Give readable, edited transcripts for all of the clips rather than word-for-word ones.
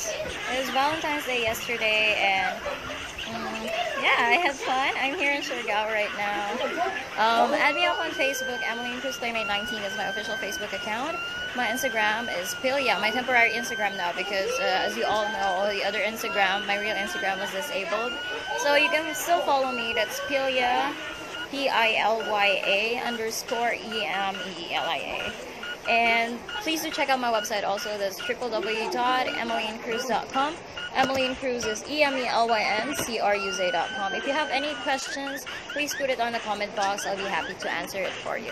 It was Valentine's Day yesterday, and yeah, I had fun. I'm here in Siargao right now. Add me up on Facebook. Emmeline Cruz Playmate 19 is my official Facebook account. My Instagram is Pilya, my temporary Instagram now, because as you all know, the other Instagram, my real Instagram, was disabled. So you can still follow me. That's Pilya, PILYA_EMEELIA. And please do check out my website also. That's www.emmelincruz.com. Emmeline Cruz is EMELYNCRUZ.com. If you have any questions, please put it on the comment box. I'll be happy to answer it for you.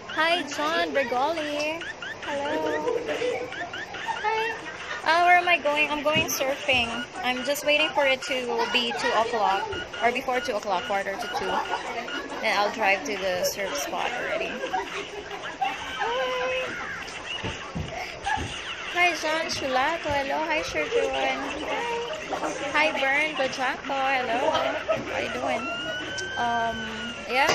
Hi, John Bergoli. Hello. Hi. Where am I going? I'm going surfing. I'm just waiting for it to be 2 o'clock, or before 2 o'clock, quarter to 2. Then I'll drive to the surf spot already. Hi, John Shulato. Hello. Hi, Sherjuan. Hi, Bern Bajaco. Hello. How you doing? Yeah.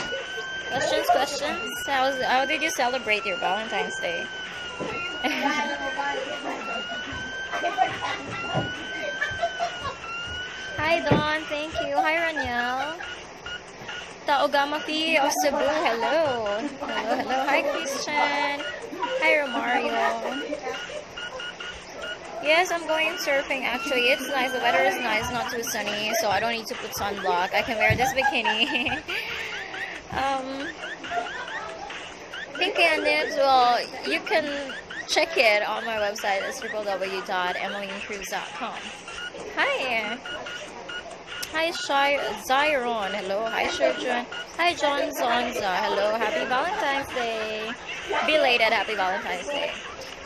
Questions? How did you celebrate your Valentine's Day? Hi, Dawn. Thank you. Hi, Raniel. Taogamafi of Cebu. Hello. Hello. Hi, Christian. Hi, Romario. Yes, I'm going surfing actually. It's nice. The weather is nice, not too sunny, so I don't need to put sunblock. I can wear this bikini. Pinky and Nibs, well, you can check it on my website. It's www.emmelincruz.com. Hi. Hi, Zyron. Hello. Hi, Sherjuan. Hi, John Zonza. Hello. Happy Valentine's Day. Belated Happy Valentine's Day.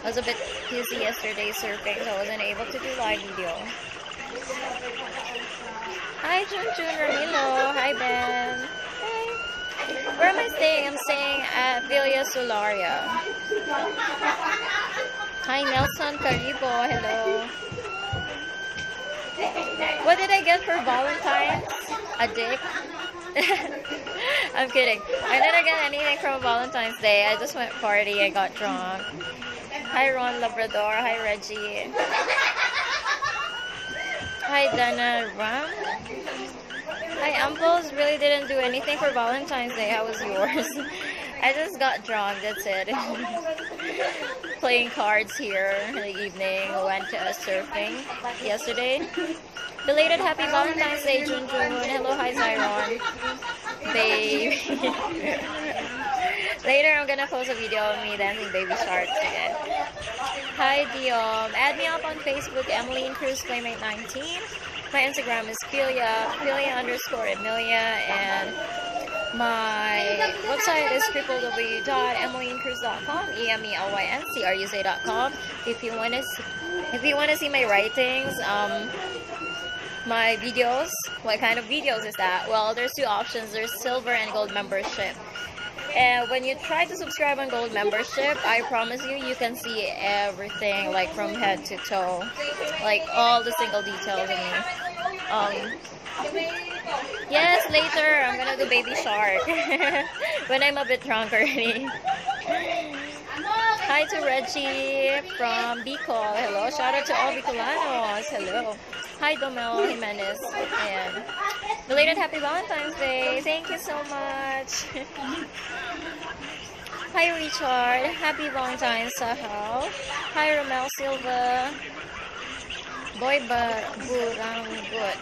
I was a bit busy yesterday surfing, so I wasn't able to do live video. Hi, Junjun Ramilo. Hi, Ben. Hi. Where am I staying? I'm staying at Villa Solaria. Hi, Nelson Caribo. Hello. What did I get for Valentine's? A dick? I'm kidding. I didn't get anything from Valentine's Day. I just went party. I got drunk. Hi, Ron Labrador. Hi, Reggie. Hi, Dana Ram. Hi, Amples. Really didn't do anything for Valentine's Day. How was yours? I just got drunk. That's it. Playing cards here in the evening. Went surfing yesterday. Belated Happy Valentine's Day, Junjun. Hello, hi, Zyron. Babe. Later, I'm gonna post a video of me dancing Baby Shark again. Hi, Diom. Add me up on Facebook, Emmeline Cruz Playmate 19. My Instagram is Pilya_Emilia, and my website is www.emmelincruz.com, EMELYNCRUZ.com. If you wanna see my writings, my videos, what kind of videos is that? Well, there's 2 options. There's silver and gold membership. And when you try to subscribe on gold membership, I promise you can see everything, like from head to toe, like all the single details of me. Yes, later I'm gonna do Baby Shark when I'm a bit drunk already. Hi to Reggie from Bicol. Hello, shout out to all Bicolanos. Hello. Hi, Domel Jimenez. And belated Happy Valentine's Day. Thank you so much. Hi, Richard. Happy Valentine's, Sahal. Hi, Romel Silva. Boy Burangot.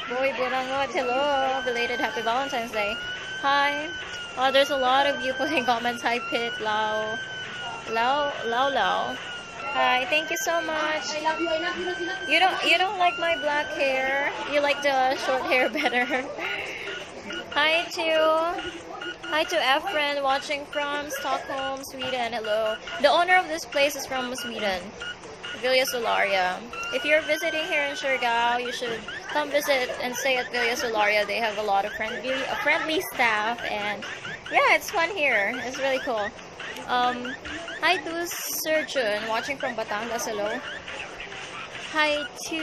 Boy Burangot. Hello. Belated Happy Valentine's Day. Hi. Oh, there's a lot of you putting comments. Hi, Pit, Lau. Hi, thank you so much. You don't like my black hair. You like the short hair better. Hi to Efren watching from Stockholm, Sweden. Hello. The owner of this place is from Sweden, Villa Solaria. If you're visiting here in Siargao, you should come visit and stay at Villa Solaria. They have a lot of friendly staff, and yeah, it's fun here. It's really cool. Hi to Serjun watching from Batangas. Hello. Hi to...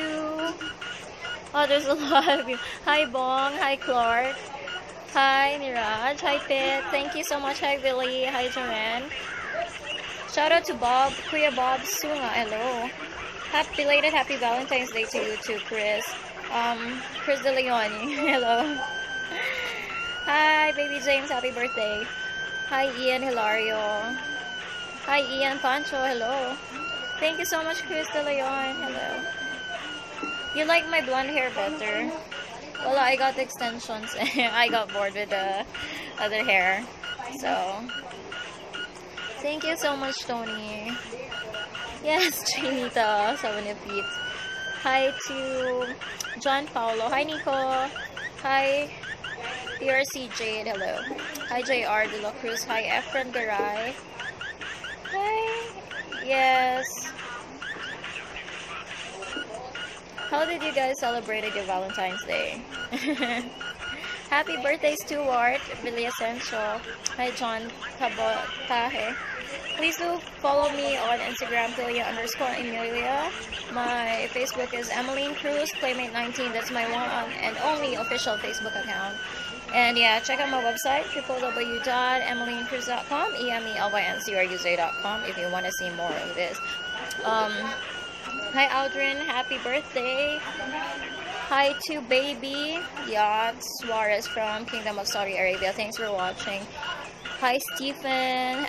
Oh, there's a lot of you. Hi, Bong. Hi, Clark. Hi, Niraj. Hi, Pit. Thank you so much. Hi, Billy. Hi, Joanne. Shout out to Bob, Kuya Bob Sunga. Hello. Belated Happy Valentine's Day to you too, Chris. Chris De Leon. Hello. Hi, baby James. Happy birthday. Hi, Ian Hilario. Hi, Ian Pancho. Hello. Thank you so much, Chris De Leon. Hello. You like my blonde hair better? Well, I got extensions. I got bored with the other hair. So, thank you so much, Tony. Yes, Trinita, 7 feet. Hi to John Paulo. Hi, Nico. Hi, PRC Jade. Hello. Hi, JR De La Cruz. Hi, Efren Garay. Hi. Yes. How did you guys celebrate your Valentine's Day? Happy birthday, Stuart Villasencio. Hi, John Tabotahe. Please do follow me on Instagram, Philia_Emilia. My Facebook is Emmeline Cruz, Playmate19. That's my one and only official Facebook account. And yeah, check out my website, www.emmelincruz.com, EMELYNCRUZ.com, if you want to see more of this. Hi, Aldrin. Happy birthday. Hi to Baby Yacht Suarez from Kingdom of Saudi Arabia. Thanks for watching. Hi, Stephen.